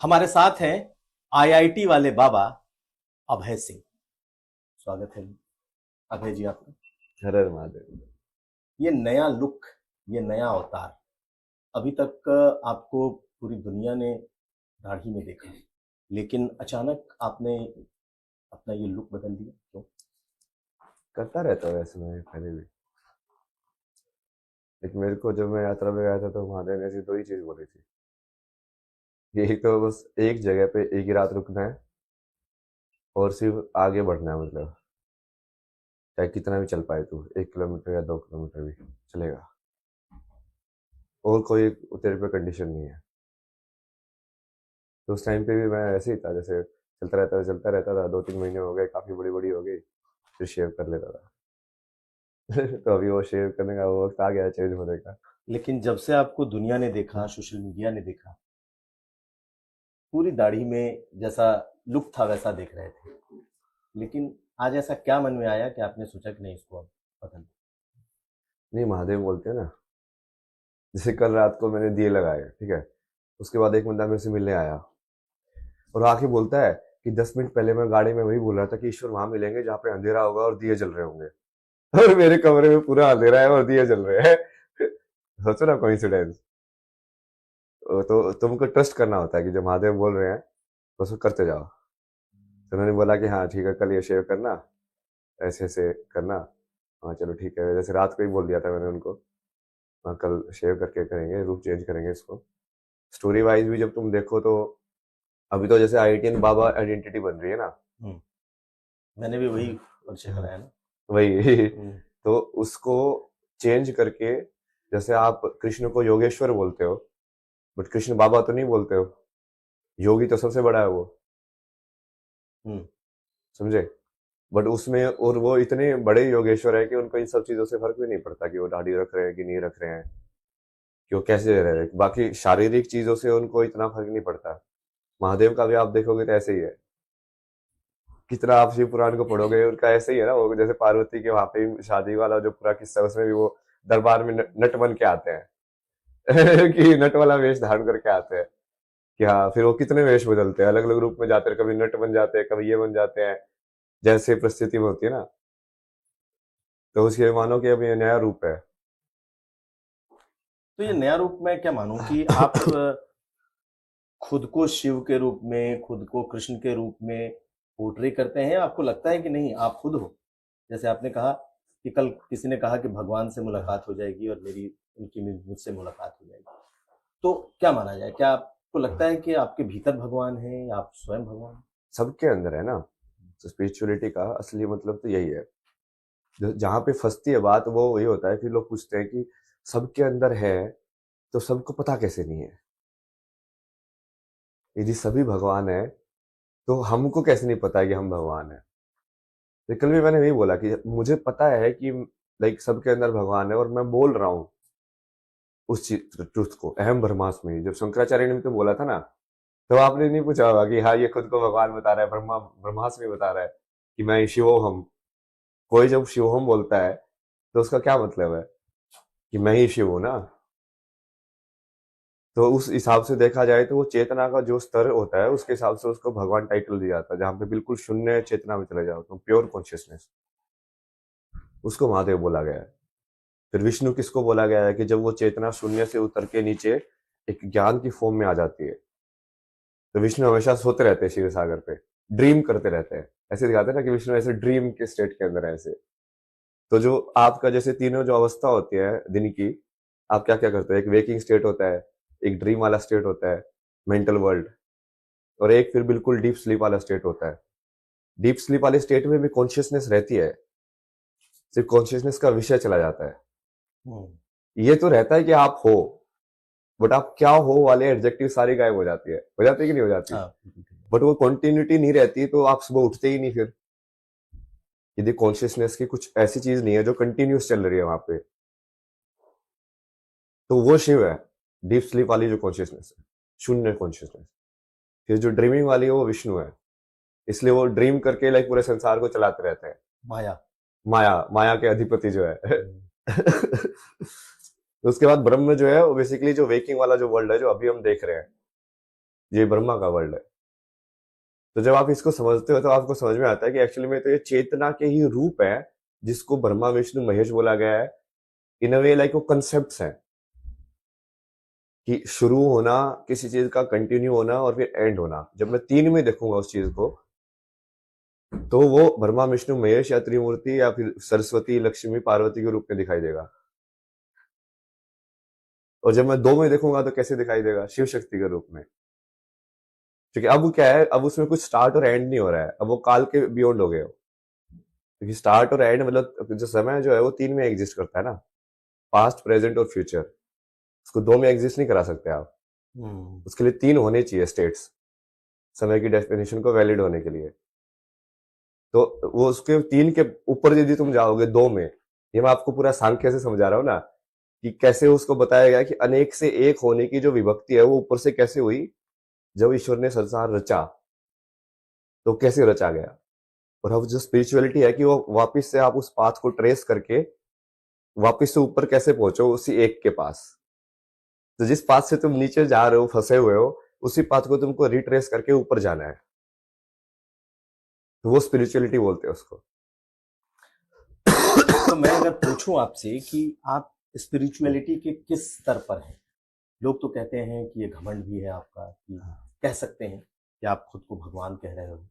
हमारे साथ हैं आईआईटी वाले बाबा अभय सिंह। स्वागत है अभय जी आपका। हर हर महादेव। ये नया लुक, ये नया अवतार, अभी तक आपको पूरी दुनिया ने दाढ़ी में देखा, लेकिन अचानक आपने अपना ये लुक बदल दिया क्यों? करता रहता हूँ वैसे मैं पहले भी। लेकिन मेरे को जब मैं यात्रा पे गया था तो महादेव ने ऐसी दो ही चीज बोली थी कि एक तो बस एक जगह पे एक ही रात रुकना है और सिर्फ आगे बढ़ना है, मतलब चाहे कितना भी चल पाए तू, 1 किलोमीटर या 2 किलोमीटर भी चलेगा। और कोई तेरे पे कंडीशन नहीं है। तो उस टाइम पे भी मैं ऐसे ही था, जैसे चलता रहता था। 2-3 महीने हो गए, काफी बड़ी बड़ी हो गई, फिर शेव कर लेता था। तो अभी वो शेव करने का वो वक्त आ गया चेंज होने का। लेकिन जब से आपको दुनिया ने देखा, सोशल मीडिया ने देखा, पूरी दाढ़ी में जैसा लुक था वैसा देख रहे थे, लेकिन आज ऐसा क्या मन में आया कि आपने सोचा कि नहीं, इसको अब बदल? नहीं, महादेव बोलते हैं ना। जैसे कल रात को मैंने दिए लगाए, ठीक है। उसके बाद एक बंदा मेरे से मिलने आया और आके बोलता है कि 10 मिनट पहले मैं गाड़ी में वही बोल रहा था कि ईश्वर वहां मिलेंगे जहाँ पे अंधेरा होगा और दिए जल रहे होंगे। और मेरे कमरे में पूरा अंधेरा है और दिए जल रहे हैं। सोचो ना, कोइंसिडेंस। तो तुमको ट्रस्ट करना होता है कि जो महादेव बोल रहे हैं तो उसको करते जाओ। तो उन्होंने बोला कि हाँ ठीक है, कल ये शेव करना, ऐसे ऐसे करना। हाँ चलो ठीक है, जैसे रात को ही बोल दिया था मैंने उनको। हाँ कल शेव करके करेंगे, रूप चेंज करेंगे इसको। स्टोरी वाइज भी जब तुम देखो तो अभी तो जैसे आईटीएन बाबा आइडेंटिटी बन रही है ना। हम्म, मैंने भी वही परिचय कराया ना। वही। हम्म, तो उसको चेंज करके, जैसे आप कृष्ण को योगेश्वर बोलते हो, बट कृष्ण बाबा तो नहीं बोलते हो। योगी तो सबसे बड़ा है वो, हम्म। समझे। बट उसमें और वो इतने बड़े योगेश्वर है कि उनको इन सब चीजों से फर्क भी नहीं पड़ता कि वो दाढ़ी रख रहे हैं कि नहीं रख रहे हैं, कि वो कैसे रह रहे हैं। बाकी शारीरिक चीजों से उनको इतना फर्क नहीं पड़ता। महादेव का भी आप देखोगे तो ऐसे ही है। कितना आप शिव पुराण को पढ़ोगे, उनका ऐसे ही है ना। वो जैसे पार्वती के वहां पे शादी वाला जो पूरा किस्सा है, उसमें भी वो दरबार में नट बन के आते हैं। कि नट वाला वेश धारण करके आते हैं। कि हाँ, फिर वो कितने वेश बदलते हैं, अलग अलग रूप में जाते हैं, कभी नट बन जाते हैं, कभी ये बन जाते हैं, जैसे परिस्थिति में होती है ना। तो उसके मानो कि अब ये नया रूप है। तो ये नया रूप मैं क्या मानूं कि आप खुद को शिव के रूप में, खुद को कृष्ण के रूप में पोर्ट्रे करते हैं? आपको लगता है कि नहीं आप खुद हो? जैसे आपने कहा कि कल किसी ने कहा कि भगवान से मुलाकात हो जाएगी और मेरी उनकी मुझसे मुलाकात हो जाएगी, तो क्या माना जाए? क्या आपको लगता है कि आपके भीतर भगवान है या आप स्वयं भगवान हैं? सबके अंदर है ना। तो स्पिरिचुअलिटी का असली मतलब तो यही है। जहाँ पे फंसती है बात वो वही होता है कि लोग पूछते हैं कि सबके अंदर है तो सबको पता कैसे नहीं है। यदि सभी भगवान है तो हमको कैसे नहीं पता है कि हम भगवान है। तो कल भी मैंने वही बोला कि मुझे पता है कि लाइक सबके अंदर भगवान है और मैं बोल रहा हूँ उस ट्रुथ को। अहम ब्रह्मास्मि, जब शंकराचार्य ने भी तो बोला था ना, तो आपने नहीं पूछा होगा कि हाँ ये खुद को भगवान बता रहा है, ब्रह्मास्मि बता रहा है कि मैं शिवोहम। कोई जब शिवोहम बोलता है तो उसका क्या मतलब है कि मैं ही शिव हूं ना। तो उस हिसाब से देखा जाए तो वो चेतना का जो स्तर होता है उसके हिसाब से उसको भगवान टाइटल दिया जाता है। जहां पे बिल्कुल शून्य चेतना में चले जाओ, तो प्योर कॉन्शियसनेस, उसको महादेव बोला गया है। फिर विष्णु किसको बोला गया है कि जब वो चेतना शून्य से उतर के नीचे एक ज्ञान की फॉर्म में आ जाती है। तो विष्णु हमेशा सोते रहते हैं, शिव सागर पे ड्रीम करते रहते हैं। ऐसे दिखाते हैं ना कि विष्णु ऐसे ड्रीम के स्टेट के अंदर है ऐसे। तो जो आपका जैसे तीनों जो अवस्था होती है दिन की, आप क्या क्या करते हो। एक वेकिंग स्टेट होता है, एक ड्रीम वाला स्टेट होता है, मेंटल वर्ल्ड, और एक फिर बिल्कुल डीप स्लीप वाला स्टेट होता है। डीप स्लीप वाले स्टेट में भी कॉन्शियसनेस रहती है, सिर्फ कॉन्शियसनेस का विषय चला जाता है। हम्म। ये तो रहता है कि आप हो, बट आप क्या हो वाले एडजेक्टिव सारी गायब हो जाती है कि नहीं हो जाती। हाँ, बिल्कुल ठीक है। बट वो कंटिन्यूटी नहीं रहती तो आप सुबह उठते ही नहीं फिर। यदि कॉन्शियसनेस की कुछ ऐसी चीज नहीं है जो कंटिन्यूस चल रही है वहां पे, तो वो शिव है। डीप स्लीप वाली जो कॉन्शियसनेस है, शून्य कॉन्शियसनेस। फिर जो ड्रीमिंग वाली है वो विष्णु है। इसलिए वो ड्रीम करके लाइक पूरे संसार को चलाते रहते हैं। माया। माया, माया के अधिपति जो है। हम्म। तो उसके बाद ब्रह्म जो है वो बेसिकली जो वेकिंग वाला जो वर्ल्ड है जो अभी हम देख रहे हैं, ये ब्रह्मा का वर्ल्ड है। तो जब आप इसको समझते हो तो आपको समझ में आता है कि एक्चुअली में तो ये चेतना के ही रूप है, जिसको ब्रह्मा विष्णु महेश बोला गया है। इन अ वे लाइक वो कंसेप्ट हैं कि शुरू होना किसी चीज का, कंटिन्यू होना और फिर एंड होना। जब मैं तीन में देखूंगा उस चीज को, तो वो ब्रह्मा विष्णु महेश या त्रिमूर्ति या फिर सरस्वती लक्ष्मी पार्वती के रूप में दिखाई देगा। और जब मैं दो में देखूंगा तो कैसे दिखाई देगा? शिव शक्ति के रूप में। क्योंकि अब क्या है, अब उसमें कुछ स्टार्ट और एंड नहीं हो रहा है, अब वो काल के बियॉन्ड हो गए हो। क्योंकि स्टार्ट और एंड मतलब जो समय जो है वो तीन में एग्जिस्ट करता है ना, पास्ट प्रेजेंट और फ्यूचर। उसको दो में एग्जिस्ट नहीं करा सकते आप। उसके लिए तीन होने चाहिए स्टेट्स, समय की डेफिनेशन को वैलिड होने के लिए। तो वो उसके तीन के ऊपर यदि तुम जाओगे दो में, ये मैं आपको पूरा सांख्य से समझा रहा हूँ ना, कि कैसे उसको बताया गया कि अनेक से एक होने की जो विभक्ति है वो ऊपर से कैसे हुई। जब ईश्वर ने संसार रचा तो कैसे रचा गया। और अब जो स्पिरिचुअलिटी है कि वो वापस से आप उस पाथ को ट्रेस करके वापस से ऊपर कैसे पहुंचो उसी एक के पास। तो जिस पाथ से तुम नीचे जा रहे हो, फंसे हुए हो, उसी पाथ को तुमको रिट्रेस करके ऊपर जाना है। तो वो स्पिरिचुअलिटी बोलते हैं उसको। तो मैं अगर पूछूं आपसे कि आप स्पिरिचुअलिटी के किस स्तर पर हैं? लोग तो कहते हैं कि ये घमंड भी है आपका, कि कह सकते हैं कि आप खुद को भगवान कह रहे हो।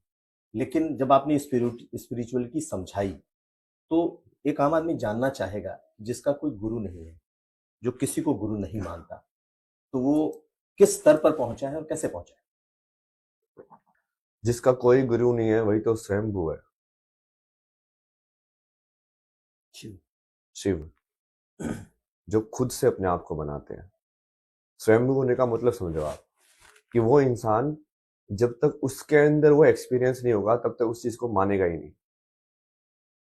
लेकिन जब आपने स्पिरिचुअलिटी समझाई, तो एक आम आदमी जानना चाहेगा जिसका कोई गुरु नहीं है, जो किसी को गुरु नहीं मानता, तो वो किस स्तर पर पहुंचा है और कैसे पहुंचा है? जिसका कोई गुरु नहीं है वही तो स्वयंभू है, शिव, जो खुद से अपने आप को बनाते हैं। स्वयंभू होने का मतलब समझो आप, कि वो इंसान जब तक उसके अंदर वो एक्सपीरियंस नहीं होगा तब तक उस चीज को मानेगा ही नहीं।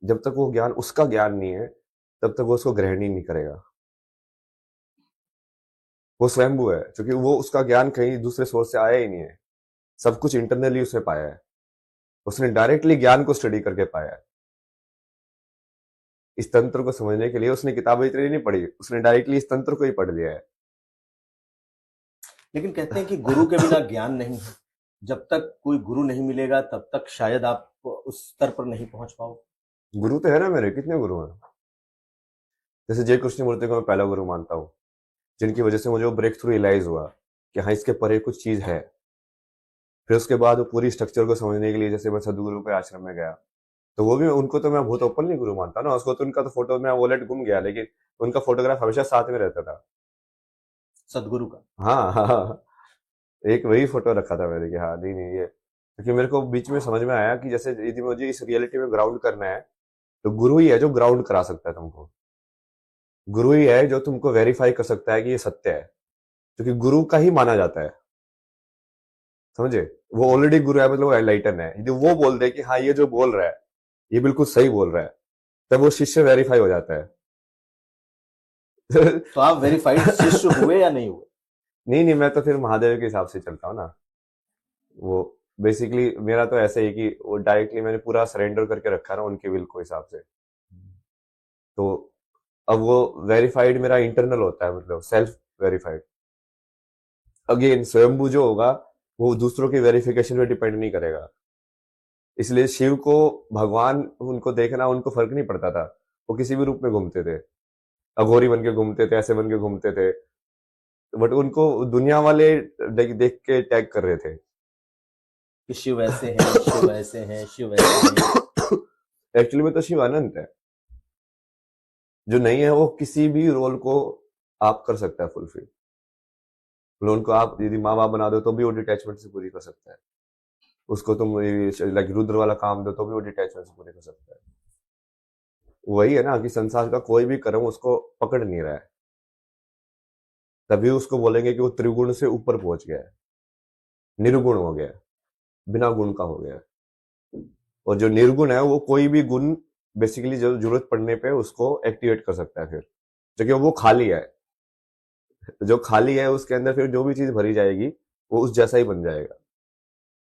जब तक वो ज्ञान उसका ज्ञान नहीं है तब तक वो उसको ग्रहण ही नहीं करेगा। वो स्वयंभू है क्योंकि वो उसका ज्ञान कहीं दूसरे सोर्स से आया ही नहीं है, सब कुछ इंटरनली उसने पाया है। उसने डायरेक्टली ज्ञान को स्टडी करके पाया है। इस तंत्र को समझने के लिए उसने किताबें इतनी नहीं पढ़ी, उसने डायरेक्टली इस तंत्र को ही पढ़ लिया है। लेकिन कहते हैं कि गुरु के बिना ज्ञान नहीं है। जब तक कोई गुरु नहीं मिलेगा तब तक शायद आप उस स्तर पर नहीं पहुंच पाओ। गुरु तो है ना मेरे, कितने गुरु हैं। जैसे जय कृष्ण मूर्ति को मैं पहला गुरु मानता हूँ, जिनकी वजह से मुझे वो ब्रेक थ्रू रियलाइज हुआ कि हाँ इसके परे कुछ चीज है। फिर उसके बाद वो पूरी स्ट्रक्चर को समझने के लिए जैसे मैं सदगुरु के आश्रम में गया, तो वो भी उनको तो मैं बहुत ओपनली गुरु मानता ना। उसको तो उनका तो फोटो में वॉलेट गुम गया, लेकिन उनका फोटोग्राफ हमेशा साथ में रहता था। सदगुरु का। हाँ हाँ हाँ। एक वही फोटो रखा था मैंने कि हाँ नहीं नहीं ये, क्योंकि मेरे को बीच में समझ में आया कि जैसे यदि मुझे इस रियलिटी में ग्राउंड करना है तो गुरु ही है जो ग्राउंड करा सकता है तुमको। गुरु ही है जो तुमको वेरीफाई कर सकता है कि ये सत्य है, क्योंकि गुरु का ही माना जाता है। समझे, वो ऑलरेडी गुरु है, मतलब वो एनलाइटन है। यदि वो बोल दे कि हाँ ये जो बोल रहा है ये बिल्कुल सही बोल रहा है, तब वो शिष्य वेरीफाई हो जाता है। तो आप वेरीफाइड शिष्य हुए या नहीं हुए? नहीं नहीं, मैं तो फिर महादेव के हिसाब से चलता हूँ ना। वो बेसिकली मेरा तो ऐसे ही कि वो डायरेक्टली मैंने पूरा सरेंडर करके रखा ना उनके विल को हिसाब से। तो अब वो वेरीफाइड मेरा इंटरनल होता है, मतलब सेल्फ वेरीफाइड। अगेन स्वयंभू जो होगा वो दूसरों की वेरिफिकेशन पे डिपेंड नहीं करेगा। इसलिए शिव को भगवान उनको देखना उनको फर्क नहीं पड़ता था, वो किसी भी रूप में घूमते थे। अघोरी बन के घूमते थे, ऐसे बन के घूमते थे, बट उनको दुनिया वाले देख के टैग कर रहे थे कि शिव ऐसे हैं, शिव ऐसे हैं, शिव ऐसे हैं। एक्चुअली में तो शिव अनंत है, जो नहीं है वो किसी भी रोल को आप कर सकता है फुलफिल। मतलब उनको आप यदि माँ बाप बना दो तो भी वो डिटैचमेंट से पूरी कर सकता है। उसको तुम लाइक रुद्र वाला काम दो तो भी वो डिटैचमेंट से पूरी कर सकता है। वही है ना कि संसार का कोई भी कर्म उसको पकड़ नहीं रहा है, तभी उसको बोलेंगे कि वो त्रिगुण से ऊपर पहुंच गया है, निर्गुण हो गया है, बिना गुण का हो गया है। और जो निर्गुण है वो कोई भी गुण बेसिकली जो जरूरत पड़ने पे उसको एक्टिवेट कर सकता है फिर, क्योंकि वो खाली है। जो खाली है उसके अंदर फिर जो भी चीज भरी जाएगी वो उस जैसा ही बन जाएगा।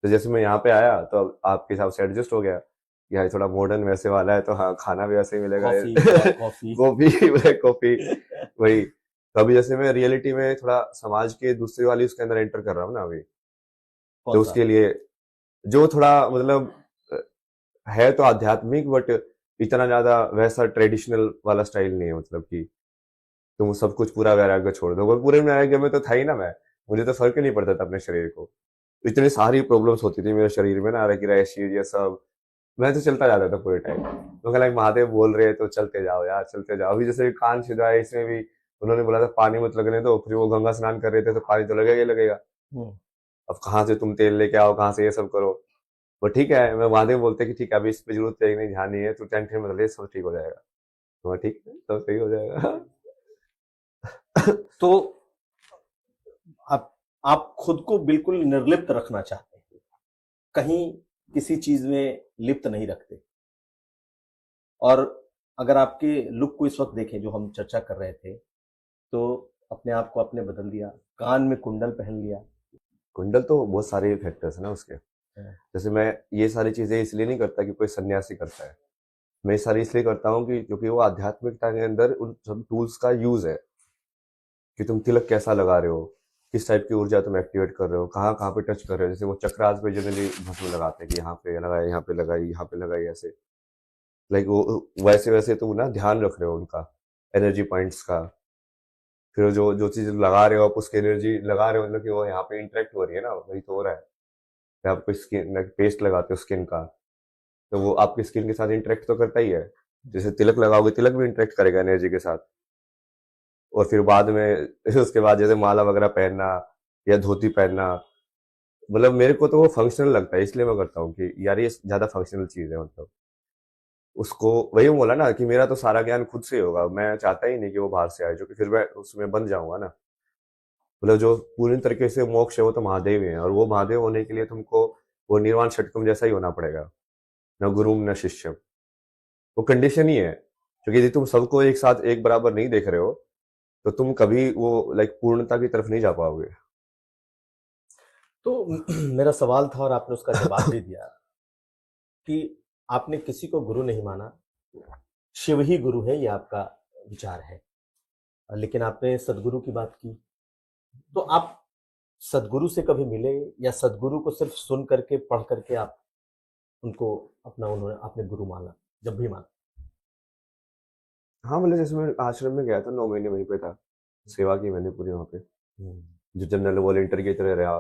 तो जैसे मैं यहाँ पे आया तो अब आपके हिसाब से एडजस्ट हो गया कि हाँ थोड़ा मॉडर्न वैसे वाला है, तो हाँ खाना भी वैसे ही मिलेगा, coffee, black coffee. Coffee black coffee वही। तो अभी जैसे मैं रियलिटी में थोड़ा समाज के दूसरी वाली उसके अंदर एंटर कर रहा हूँ ना अभी, कौन तो सा? उसके लिए जो थोड़ा मतलब है तो आध्यात्मिक, बट इतना ज्यादा वैसा ट्रेडिशनल वाला स्टाइल नहीं है, मतलब कि तुम सब कुछ पूरा वैराग्य छोड़ दो। पूरे वैराग्य में तो था ही ना मैं, मुझे तो फर्क ही नहीं पड़ता था अपने शरीर को। इतनी सारी प्रॉब्लम्स होती थी मेरे शरीर में ना, कि रैशेज ये सब, मैं तो चलता जाता था पूरे टाइम। तो कहला महादेव बोल रहे हैं तो चलते जाओ यार, चलते जाओ। अभी जैसे कान छिदवाया, इसमें भी उन्होंने बोला था पानी मत लगने दो, फिर वो गंगा स्नान कर रहे थे तो पानी तो लगेगा ही लगेगा। हम्म। अब कहाँ से तुम तेल लेके आओ, कहाँ से ये सब करो। वो ठीक है, मैं महादेव बोलते कि ठीक है अभी इस पे जरूरत है नहीं, ध्यान नहीं है, तू टेंशन मत ले, सब ठीक हो जाएगा। तो मैं ठीक है, सब सही हो जाएगा। तो आप खुद को बिल्कुल निर्लिप्त रखना चाहते हैं, कहीं किसी चीज में लिप्त नहीं रखते। और अगर आपके लुक को इस वक्त देखें जो हम चर्चा कर रहे थे, तो अपने आप को आपने बदल दिया, कान में कुंडल पहन लिया। कुंडल तो बहुत सारे फैक्टर्स है ना उसके। हाँ। जैसे मैं ये सारी चीजें इसलिए नहीं करता कि कोई सन्यासी करता है, मैं ये सारी इसलिए करता हूँ कि क्योंकि वो आध्यात्मिकता के अंदर उन सब टूल्स का यूज है, कि तुम तिलक कैसा लगा रहे हो, किस टाइप की ऊर्जा तुम एक्टिवेट कर रहे हो, कहाँ कहाँ पे टच कर रहे हो। जैसे वो चक्रास पे जनरली भस्म लगाते हैं कि यहाँ पे लगाए, यहाँ पे लगाई, यहाँ पे लगाई, ऐसे लाइक वो वैसे वैसे तुम ना ध्यान रख रहे हो उनका, एनर्जी पॉइंट्स का। फिर जो जो चीज लगा रहे हो आप, उसकी एनर्जी लगा रहे हो, मतलब कि वो यहाँ पे इंटरेक्ट हो रही है ना, वही तो हो रहा है। फिर आप कोई स्किन पेस्ट लगाते हो स्किन का, तो वो आपकी स्किन के साथ इंटरेक्ट तो करता ही है। जैसे तिलक लगाओगे, तिलक भी इंटरेक्ट करेगा एनर्जी के साथ। और फिर बाद में उसके बाद जैसे माला वगैरह पहनना या धोती पहनना, मतलब मेरे को तो वो फंक्शनल लगता है, इसलिए मैं करता हूँ कि यार ये ज्यादा फंक्शनल चीज है। मतलब उसको वही बोला ना कि मेरा तो सारा ज्ञान खुद से होगा, मैं चाहता ही नहीं कि वो बाहर से आए, जो कि फिर मैं उसमें बन जाऊंगा ना। मतलब जो पूरी तरीके से मोक्ष है वो तो महादेव ही है, और वो महादेव होने के लिए तुमको वो निर्वाण षटकम जैसा ही होना पड़ेगा, न गुरुम न शिष्यम। वो कंडीशन ही है, क्योंकि यदि तुम सबको एक साथ एक बराबर नहीं देख रहे हो तो तुम कभी वो लाइक पूर्णता की तरफ नहीं जा पाओगे। तो मेरा सवाल था और आपने उसका जवाब भी दिया कि आपने किसी को गुरु नहीं माना, शिव ही गुरु है, ये आपका विचार है। लेकिन आपने सदगुरु की बात की, तो आप सदगुरु से कभी मिले, या सदगुरु को सिर्फ सुन करके पढ़ करके आप उनको अपना उन्होंने आपने गुरु माना जब भी माना? हाँ, मतलब जैसे मैं आश्रम में गया था, 9 महीने वहीं पे था, सेवा की मैंने पूरी वहाँ पे, हम्म। जो जनरल वॉलेंटियर की तरह रहा।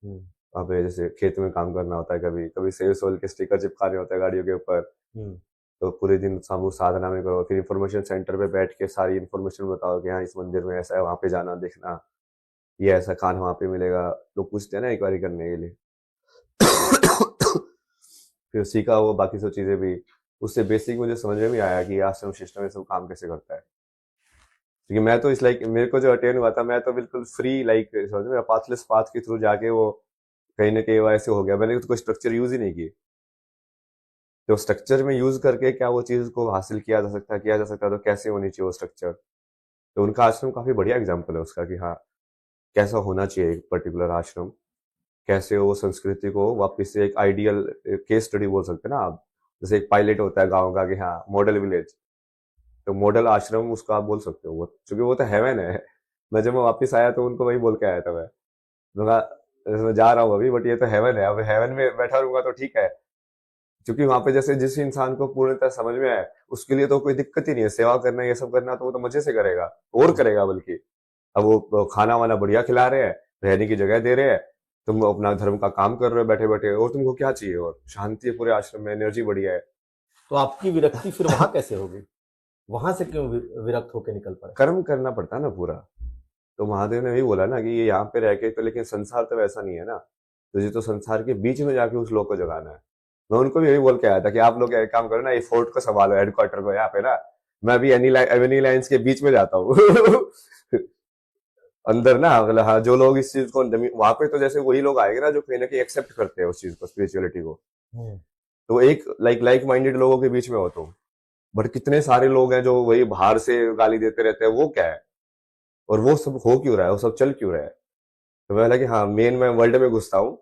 हम्म। वहाँ पे जैसे खेत में काम करना होता है, कभी कभी सेव सोल के स्टिकर चिपकाने होते हैं गाड़ियों के ऊपर। हम्म। तो पूरे दिन सामूहिक साधना में करो, फिर इन्फॉर्मेशन सेंटर पे बैठ के सारी इन्फॉर्मेशन बताओ कि हाँ इस मंदिर में ऐसा है, वहाँ पे जाना देखना, ये ऐसा खाना वहाँ पे मिलेगा। लोग पूछते हैं ना इंक्वायरी करने के लिए। फिर सीखा वो बाकी सब चीजें भी, उससे बेसिक मुझे समझ में भी आया कि आश्रम सिस्टम में सब काम कैसे करता है। क्योंकि मैं तो इस लाइक मेरे को जो अटेंड हुआ था, मैं तो बिल्कुल फ्री लाइक समझ में, पाथलेस पाथ के थ्रू जाके वो कहीं ना कहीं वो ऐसे हो गया, मैंने तो कोई स्ट्रक्चर यूज ही नहीं की। तो स्ट्रक्चर में यूज करके क्या वो चीज को हासिल किया जा सकता है, किया जा सकता है, तो कैसे होनी चाहिए वो स्ट्रक्चर। तो उनका आश्रम काफी बढ़िया एग्जाम्पल है उसका, कि हाँ कैसा होना चाहिए एक पर्टिकुलर आश्रम, कैसे वो संस्कृति को वापस से एक आइडियल केस स्टडी बोल सकते हैं ना आप। जैसे एक पायलट होता है गांव का, कि हाँ मॉडल विलेज, तो मॉडल आश्रम उसको आप बोल सकते हो वो, क्योंकि वो तो हेवन है। मैं जब मैं वापस आया तो उनको वही बोल के आया था मैं जा रहा हूँ अभी, बट ये तो हेवन है, अब हेवन में बैठा रहूंगा तो ठीक है। क्योंकि वहां पे जैसे जिस इंसान को पूर्णतः समझ में आए, उसके लिए तो कोई दिक्कत ही नहीं है, सेवा करना ये सब करना तो वो तो मजे से करेगा, और करेगा बल्कि। अब वो खाना वाना बढ़िया खिला रहे हैं, रहने की जगह दे रहे हैं, तुम अपना धर्म का काम कर रहे हो बैठे बैठे, और तुमको क्या चाहिए, और शांति है पूरे आश्रम में, एनर्जी बढ़िया है। तो आपकी विरक्ति फिर वहां कैसे होगी? वहां से क्यों विरक्त होकर निकल पड़े? कर्म करना पड़ता है ना पूरा। तो महादेव ने वही बोला ना कि ये यहाँ पे रह के तो, लेकिन संसार तो वैसा नहीं है ना, तुझे तो संसार के बीच में जाके उस लोग को जगाना है। मैं उनको भी यही बोल के आया था कि आप लोग एक काम करो ना, ये फोर्ट को संभालो, हेडक्वार्टर को यहाँ पे ना, मैं भी एवेन्यू लाइन्स के बीच में जाता हूँ। अंदर ना, मतलब हाँ जो लोग इस चीज को वहां पे, तो जैसे वही लोग आएंगे ना जो कहीं ना कहीं एक्सेप्ट करते हैं उस चीज को, स्पिरिचुअलिटी को। हम्म। तो एक लाइक माइंडेड लोगों के बीच में हो तुम। बट कितने सारे लोग हैं जो वही बाहर से गाली देते रहते हैं, वो क्या है, और वो सब हो क्यों रहा है, वो सब चल क्यों रहा है। तो मैं बोला कि हाँ मेन मैं वर्ल्ड में घुसता हूँ।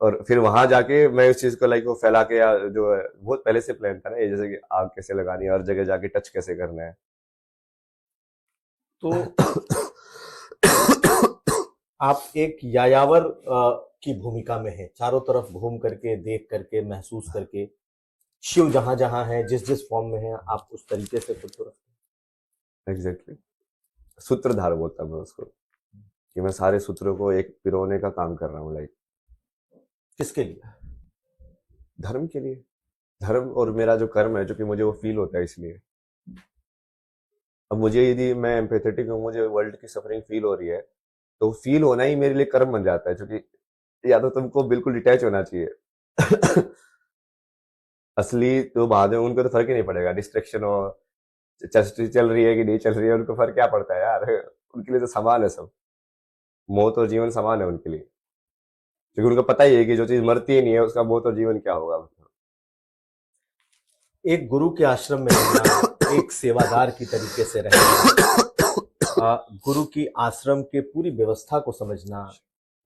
और फिर वहां जाके मैं उस चीज को लाइक वो फैला के, या जो है बहुत पहले से प्लान था ना ये, जैसे कि आग कैसे लगानी है, हर जगह जाके टच कैसे करना है। तो आप एक यायावर की भूमिका में हैं, चारों तरफ घूम करके, देख करके, महसूस करके, शिव जहां जहां है, जिस जिस फॉर्म में है, आप उस तरीके से खुद को रखते एग्जैक्टली। सूत्रधार बोलता हूं मैं उसको, कि मैं सारे सूत्रों को एक पिरोने का काम कर रहा हूँ, लाइक हैं। किसके लिए? धर्म के लिए। धर्म और मेरा जो कर्म है, जो कि मुझे वो फील होता है, इसलिए। अब मुझे यदि मैं एम्पैथेटिक हूँ, मुझे वर्ल्ड की सफरिंग फील हो रही है, तो फील होना ही मेरे लिए कर्म बन जाता है, क्योंकि या तो तुमको बिल्कुल डिटैच होना चाहिए। असली तो बाद में उनको तो फर्क ही नहीं पड़ेगा, डिस्ट्रैक्शन हो, चस्टी चल रही है कि नहीं चल रही है, उनको फर्क क्या पड़ता है यार। उनके लिए तो समान है सब, मौत और जीवन समान है उनके लिए, क्योंकि उनको पता ही है कि जो चीज मरती ही नहीं है, उसका मौत और जीवन क्या होगा। एक गुरु के आश्रम में रहना, एक सेवादार की तरीके से रहना, गुरु की आश्रम के पूरी व्यवस्था को समझना,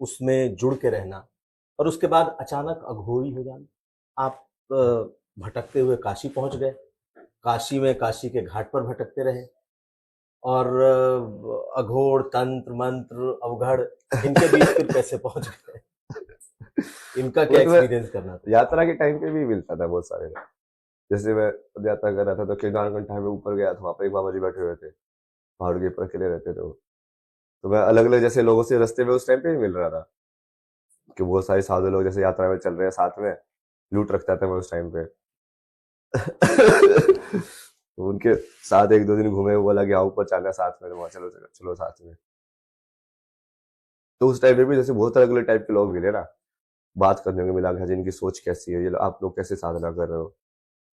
उसमें जुड़ के रहना, और उसके बाद अचानक अघोरी हो जाना। आप भटकते हुए काशी पहुंच गए, काशी में काशी के घाट पर भटकते रहे, और अघोर, तंत्र मंत्र, अवघड़, इनके बीच फिर कैसे पहुंच गए? इनका वो क्या तो मैं एक्सपीरियंस करना था? यात्रा के टाइम पे भी मिलता था बहुत सारे लोग। जैसे मैं यात्रा कर रहा था तो केदारगंज टाइम में ऊपर गया, तो वहां पर एक बाबा जी बैठे हुए थे, पहाड़ के ऊपर अकेले रहते थे वो। तो मैं अलग अलग जैसे लोगों से रास्ते में उस टाइम पे भी मिल रहा था, कि बहुत सारे साधु लोग जैसे यात्रा में चल रहे हैं साथ में, लूट रखता था मैं उस टाइम पे। तो उनके साथ एक दो दिन घूमे, वो बोला कि आओ ऊपर चलना साथ में, तो वहाँ चलो चलो चलो साथ में। तो उस टाइम पे भी जैसे बहुत अलग अलग टाइप के लोग मिले ना, बात करने को मिला कि जिनकी सोच कैसी है, ये आप लोग कैसे साधना कर रहे हो,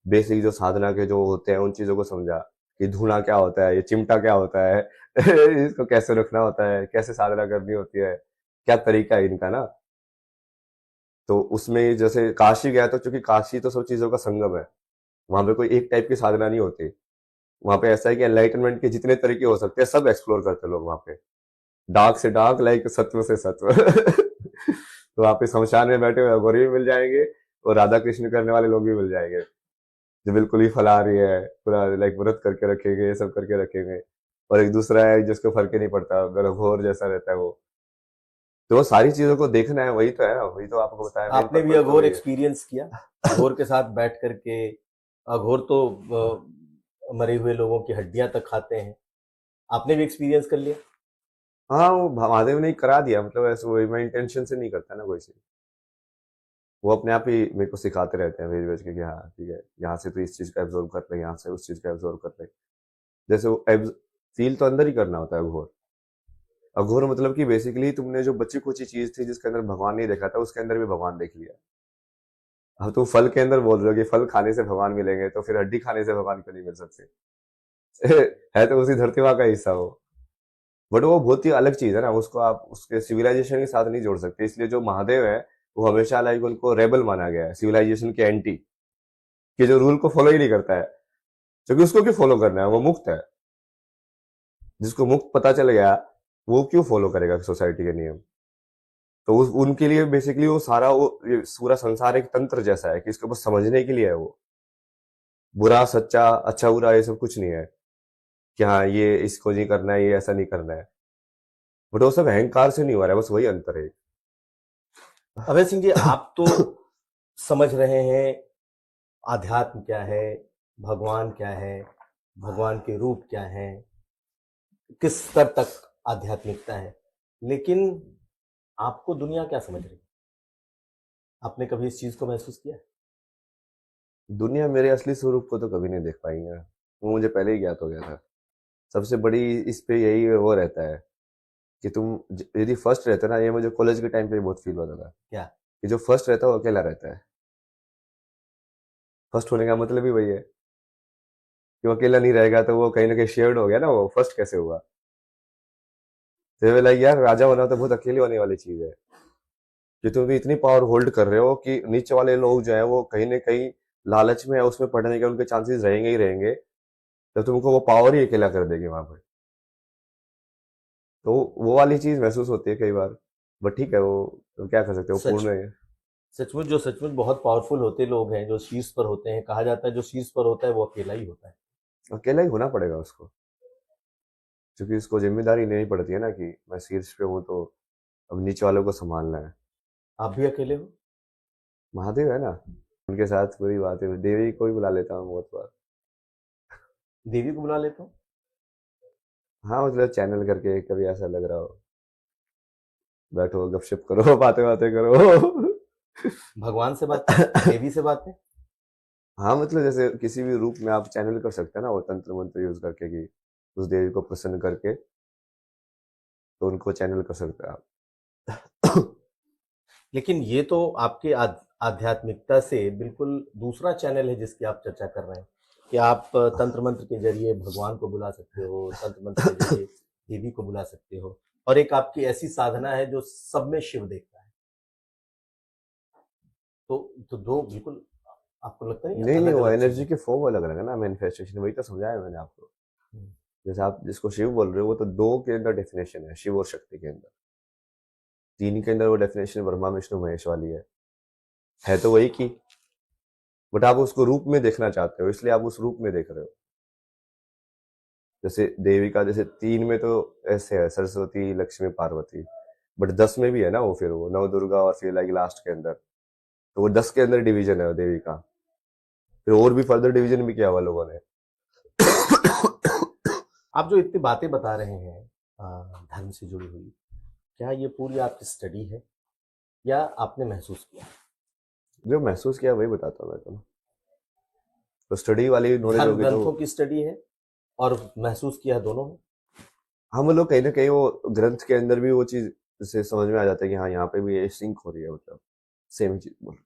बेसिक जो साधना के जो होते हैं उन चीजों को समझा, कि धूना क्या होता है, ये चिमटा क्या होता है, इसको कैसे रखना होता है, कैसे साधना करनी होती है, क्या तरीका है इनका ना। तो उसमें जैसे काशी गया, तो चूंकि काशी तो सब चीजों का संगम है, वहां पे कोई एक टाइप की साधना नहीं होती। वहां पे ऐसा है कि एनलाइटनमेंट के जितने तरीके हो सकते हैं सब एक्सप्लोर करते हैं लोग वहां पे, डार्क से डार्क, लाइक सत्व से सत्व। तो वहां पे शमशान में बैठे हुए अघोरी भी मिल जाएंगे, और राधा कृष्ण करने वाले लोग भी मिल जाएंगे, जो बिल्कुल ही फलाहारी है, पूरा लाइक व्रत करके रखेंगे, ये सब करके रखेंगे। और एक दूसरा है जिसको फर्क ही नहीं पड़ता, अगर घोर जैसा रहता है वो। तो वो सारी चीजों को देखना है, वही तो है ना, वही तो आपको बताया, मेन आपने भी पर्पज तो अघोर वही है। एक्सपीरियंस किया? अघोर के साथ बैठ करके, अघोर तो मरे हुए लोगों की हड्डियां तक खाते हैं, आपने भी एक्सपीरियंस कर लिया? हाँ, वो महादेव ने ही करा दिया, मतलब ऐसे वही, मैं इंटेंशन से नहीं करता ना कोई चीज, वो अपने आप ही मेरे को सिखाते रहते हैं भेज भेज के, कि हाँ ठीक है, यहाँ से तो इस चीज का एब्जॉर्व कर ले, यहाँ से उस चीज का एब्जॉर्व कर ले। जैसे वो फील तो अंदर ही करना होता है अघोर। अघोर मतलब कि बेसिकली तुमने जो बची कुची चीज थी जिसके अंदर भगवान नहीं देखा था, उसके अंदर भी भगवान देख लिया। अब तुम फल के अंदर बोल रहे हो कि फल खाने से भगवान मिलेंगे, तो फिर हड्डी खाने से भगवान क्यों नहीं मिल सकते? है तो उसी धरती माँ का हिस्सा वो। बट वो बहुत ही अलग चीज है ना, उसको आप उसके सिविलाइजेशन के साथ नहीं जोड़ सकते, इसलिए जो महादेव है, वो हमेशा लाइक उनको रेबल माना गया है, सिविलाइजेशन के एंटी, कि जो रूल को फॉलो ही नहीं करता है। क्योंकि उसको क्यों फॉलो करना है, वो मुक्त है। जिसको मुक्त पता चल गया, वो क्यों फॉलो करेगा सोसाइटी के नियम? तो उनके लिए बेसिकली वो सारा, वो ये पूरा संसार एक तंत्र जैसा है, कि इसको बस समझने के लिए है वो। बुरा सच्चा, अच्छा बुरा, ये सब कुछ नहीं है, कि हाँ ये इसको नहीं करना है, ये ऐसा नहीं करना है। बट वो सब अहंकार से नहीं हो रहा है, बस वही अंतर है। अभय सिंह जी, आप तो समझ रहे हैं आध्यात्म क्या है, भगवान क्या है, भगवान के रूप क्या है, किस स्तर तक आध्यात्मिकता है, लेकिन आपको दुनिया क्या समझ रही है? आपने कभी इस चीज को महसूस किया? दुनिया मेरे असली स्वरूप को तो कभी नहीं देख पाएंगे, वो मुझे पहले ही ज्ञात हो गया था। सबसे बड़ी इस पे यही वो रहता है, कि तुम यदि फर्स्ट रहते ना, ये मुझे कॉलेज के टाइम पे बहुत फील होता था, क्या? कि जो फर्स्ट रहता है वो अकेला रहता है। फर्स्ट होने का मतलब ही वही है, कि वो अकेला नहीं रहेगा, तो वो कहीं ना कहीं शेयर्ड हो गया ना, वो फर्स्ट कैसे हुआ? तो लाइक यार, राजा होना तो बहुत अकेले होने वाली चीज है, कि तुम भी इतनी पावर होल्ड कर रहे हो कि नीचे वाले लोग जो है वो कहीं ना कहीं लालच में है, उसमें पढ़ने के उनके चांसेस रहेंगे ही रहेंगे, तो तुमको वो पावर ही अकेला कर देगी वहां पर। तो वो वाली चीज महसूस होती है कई बार। बट ठीक है, वो तो क्या कर सकते हो, वो सच पूर्ण है। सचमुच जो सचमुच बहुत पावरफुल होते लोग हैं, जो शीर्ष पर होते हैं, कहा जाता है जो शीर्ष पर होता है वो अकेला ही होता है। अकेला ही होना पड़ेगा उसको, क्योंकि उसको जिम्मेदारी लेनी पड़ती है ना, कि मैं शीर्ष पे हूँ, तो अब नीचे वालों को संभालना है। आप भी अकेले हो? महादेव है ना, उनके साथ पूरी बात है। देवी को भी बुला लेता हूँ बहुत बार। देवी को बुला लेता हूँ? हाँ मतलब चैनल करके, कभी ऐसा लग रहा हो बैठो गपशप करो बातें बातें करो। भगवान से बातें, देवी से बातें? हाँ मतलब जैसे किसी भी रूप में आप चैनल कर सकते हैं ना, वो तंत्र मंत्र यूज करके, कि उस देवी को प्रसन्न करके तो उनको चैनल कर सकते हैं आप। लेकिन ये तो आपके आध्यात्मिकता से बिल्कुल दूसरा चैनल है जिसकी आप चर्चा कर रहे हैं, कि आप तंत्र मंत्र के जरिए भगवान को बुला सकते हो, तंत्र मंत्र के जरिए देवी को बुला सकते हो, और एक आपकी ऐसी साधना है जो सब में शिव देखता है। तो दो बिल्कुल, आपको लगता नहीं नहीं नहीं, अलग वो अलग एनर्जी चीजें? के फॉर्म अलग अलग है ना, मैनिफेस्टेशन, वही तो समझाया मैंने आपको। हम्म। जैसे आप जिसको शिव बोल रहे हो, वो तो दो के अंदर डेफिनेशन है, शिव और शक्ति के अंदर। तीन के अंदर वो डेफिनेशन ब्रह्मा विष्णु महेश वाली है तो वही की, बट आप उसको रूप में देखना चाहते हो, इसलिए आप उस रूप में देख रहे हो। जैसे देवी का, जैसे तीन में तो ऐसे है सरस्वती लक्ष्मी पार्वती, बट 10 में भी है ना वो, फिर वो नव दुर्गा, और फिर लाइक लास्ट के अंदर, तो वो 10 के अंदर डिवीजन है वो देवी का। फिर और भी फर्दर डिवीजन भी किया हुआ लोगों ने। आप जो इतनी बातें बता रहे हैं धर्म से जुड़ी हुई, क्या ये पूरी आपकी स्टडी है या आपने महसूस किया? जो महसूस किया वही बताता हूँ मैं तो। तो स्टडी वाली नॉलेज धर्म होगी तो ग्रंथों की स्टडी है और महसूस किया, दोनों है? हम लोग कहीं ना कहीं वो ग्रंथ के अंदर भी वो चीज से समझ में आ जाता है कि हाँ यहाँ पे भी ये सिंक हो रही है, मतलब सेम चीज बोल।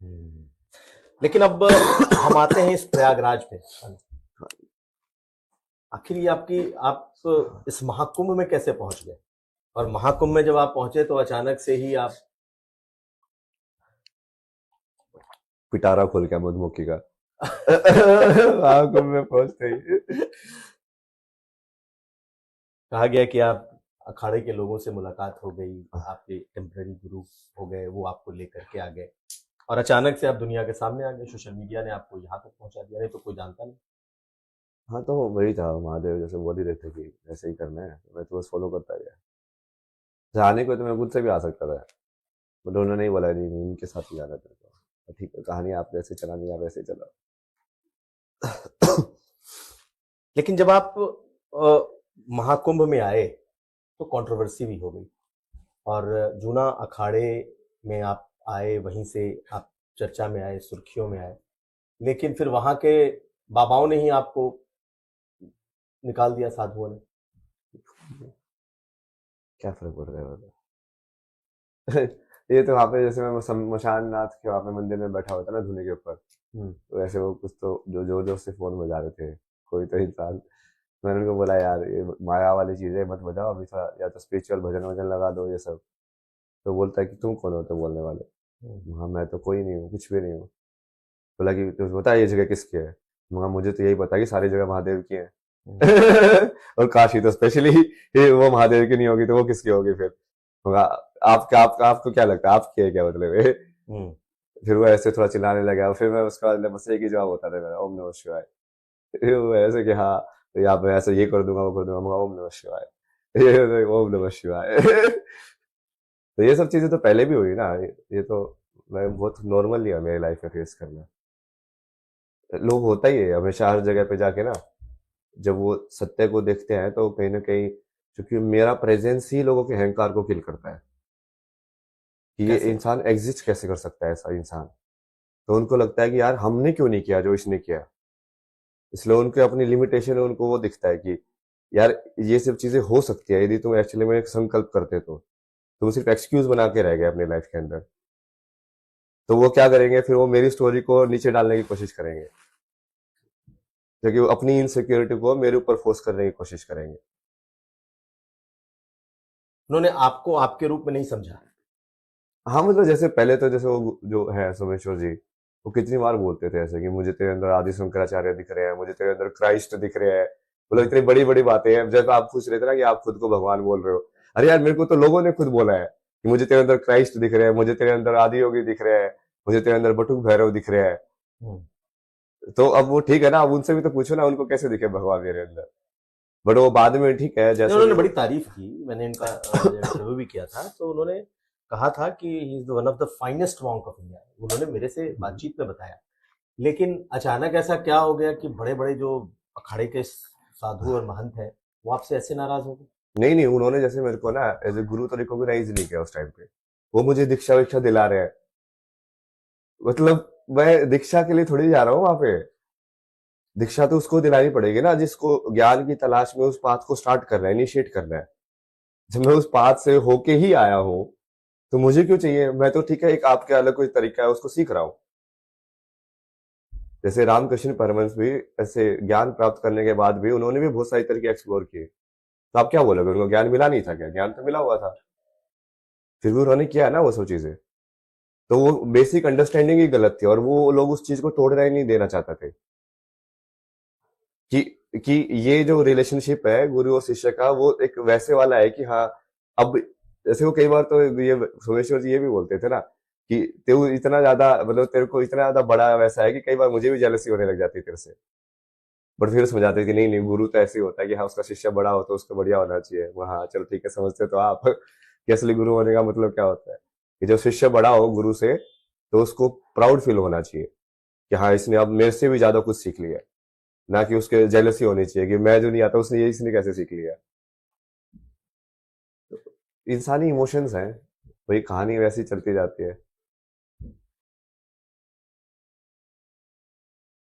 हम्म। लेकिन अब हम आते हैं इस प्रयागराज पे। आखिर ये आप इस महाकुंभ में कैसे पहुंच गए? और महाकुंभ में जब आप पहुंचे तो अचानक से ही आप पिटारा खोल के मधुमक्खी का। महाकुंभ में पहुंचते ही कहा गया कि आप अखाड़े के लोगों से मुलाकात हो गई, आपके टेम्पररी गुरु हो गए, वो आपको लेकर के आ गए और अचानक से आप दुनिया के सामने आ गए। सोशल मीडिया ने आपको यहाँ तक पहुंचा दिया, नहीं तो कोई जानता नहीं। हाँ तो वही था, महादेव जैसे बोल ही रहे थे कि ऐसे ही करना है, मैं तो बस फॉलो करता गया। जाने को तो मैं खुद से भी आ सकता था, बट उन्होंने नहीं बोला, नहीं नहीं इनके साथ ही जाना तेरे को, तो ठीक है कहानी आप जैसे चलानी है आप ऐसे ही चलाओ। लेकिन जब आप महाकुंभ में आए तो कंट्रोवर्सी भी हो गई, और जूना अखाड़े में आप आए, वहीं से आप चर्चा में आए, सुर्खियों में आए, लेकिन फिर वहां के बाबाओं ने ही आपको निकाल दिया, साधुओं ने। क्या फर्क पड़ रहा है? ये तो वहाँ पे जैसे मैं मशान नाथ के वहाँ पे मंदिर में बैठा हुआ था ना धुने के ऊपर, तो ऐसे वो कुछ तो जो जोर जोर से फोन बजा रहे थे, कोई तो इंसान। मैंने उनको बोला यार ये माया वाली चीजें मत बजाओ अभी, थोड़ा या तो स्पिरिचुअल भजन वजन लगा दो ये सब। तो बोलता है कि तुम कौन हो तो बोलने वाले? हाँ मैं तो कोई नहीं हूँ, कुछ भी नहीं हूँ। बोला कि तुझे पता है ये जगह किसकी है? मगर मुझे तो यही पता है कि सारी जगह महादेव की है। और काशी तो स्पेशली वो महादेव की नहीं होगी तो वो किसकी होगी फिर? मगा आपको क्या लगता है आपकी है क्या, मतलब ये? फिर वो ऐसे थोड़ा चिल्लाने लगा, फिर मैं उसका बस एक ही जवाब होता था मेरा, ओम नमः शिवाय। फिर वो ऐसे कि हाँ तो यहाँ पे ऐसे ये कर दूंगा वो कर दूंगा, मगा ओम नमः शिवाय। ये ओम नमः शिवाय। तो ये सब चीजें तो पहले भी हुई ना, ये तो मैं बहुत नॉर्मल लिया मेरी लाइफ में फेस करना। लोग होता ही है हमेशा हर जगह पे जाके ना, जब वो सत्य को देखते हैं तो कहीं ना कहीं, क्योंकि मेरा प्रेजेंस ही लोगों के अहंकार को किल करता है कि ये कैसे? इंसान एग्जिस्ट कैसे कर सकता है ऐसा इंसान। तो उनको लगता है कि यार हमने क्यों नहीं किया जो इसने किया, इसलिए उनके अपनी लिमिटेशन है, उनको वो दिखता है कि यार ये सब चीजें हो सकती है यदि तुम एक्चुअली में एक संकल्प करते तो। तुम सिर्फ एक्सक्यूज बना के रह गए अपनी लाइफ के अंदर। तो वो क्या करेंगे फिर, वो मेरी स्टोरी को नीचे डालने की कोशिश करेंगे, क्योंकि वो अपनी इनसिक्योरिटी को मेरे ऊपर फोर्स करने की कोशिश करेंगे। उन्होंने आपको आपके रूप में नहीं समझा? हाँ मतलब जैसे पहले तो जैसे वो जो है सोमेश्वर जी, वो कितनी बार बोलते थे ऐसे कि मुझे तेरे अंदर आदि शंकराचार्य दिख रहे हैं, मुझे तेरे अंदर क्राइस्ट दिख रहे हैं। मतलब इतनी बड़ी बड़ी बातें हैं, जब आप पूछ रहे थे ना कि आप खुद को भगवान बोल रहे हो। अरे यार मेरे को तो लोगों ने खुद बोला है कि मुझे तेरे अंदर क्राइस्ट दिख रहे हैं, मुझे तेरे अंदर आदि योगी दिख रहे हैं, मुझे तेरे अंदर बटुक भैरव दिख रहे हैं। तो अब वो ठीक है ना, अब उनसे भी तो पूछो ना उनको कैसे दिखे भगवान मेरे अंदर। बट वो बाद में ठीक है, जैसे उन्होंने बड़ी तारीफ की, मैंने इनका इंटरव्यू भी किया था, तो उन्होंने कहा था कि he is one of the finest monk of India, उन्होंने मेरे से बातचीत में बताया। लेकिन अचानक ऐसा क्या हो गया कि बड़े बड़े जो अखाड़े के साधु और महंत हैं वो आपसे ऐसे नाराज हो गए? नहीं नहीं, उन्होंने जैसे मेरे को ना एज ए गुरु तो रिकॉग्नाइज नहीं किया उस टाइम पे। वो मुझे दीक्षा विक्षा दिला रहे हैं, मतलब मैं दीक्षा के लिए थोड़ी जा रहा हूँ वहां पे। दीक्षा तो उसको दिलानी पड़ेगी ना जिसको ज्ञान की तलाश में उस पाथ को स्टार्ट करना है, इनिशिएट करना है। जब मैं उस पाथ से होके ही आया हूँ तो मुझे क्यों चाहिए? मैं तो ठीक है, एक आपके अलग कोई तरीका है उसको सीख रहा हूँ। जैसे रामकृष्ण परमहंस भी ऐसे ज्ञान प्राप्त करने के बाद भी उन्होंने भी बहुत सारी तरीके एक्सप्लोर किए। तो आप क्या बोलोगे, उनको ज्ञान मिला नहीं था क्या? ज्ञान तो मिला हुआ था, फिर भी उन्होंने किया ना वो सब चीजें। तो वो बेसिक अंडरस्टैंडिंग ही गलत थी और वो लोग उस चीज को तोड़ना ही नहीं देना चाहते थे कि ये जो रिलेशनशिप है गुरु और शिष्य का, वो एक वैसे वाला है कि हाँ, अब जैसे वो कई बार तो ये सोमेश्वर जी ये भी बोलते थे ना कि तेरे इतना ज्यादा, मतलब तेरे को इतना ज्यादा बड़ा वैसा है कि कई बार मुझे भी जेलसी होने लग जाती है तेरे से। बट फिर समझाते कि नहीं नहीं, गुरु तो ऐसे ही होता है कि हाँ उसका शिष्य बड़ा हो तो उसको बढ़िया होना चाहिए। वो हाँ चलो ठीक है, समझते तो आप कि असली गुरु होने का मतलब क्या होता है, कि जब शिष्य बड़ा हो गुरु से तो उसको प्राउड फील होना चाहिए कि हाँ इसने अब मेरे से भी ज्यादा कुछ सीख लिया है, ना कि उसके जेलसी होनी चाहिए कि मैं जो नहीं आता उसने ये इसने कैसे सीख लिया। तो इंसानी इमोशंस हैं, वही कहानी वैसी चलती जाती है।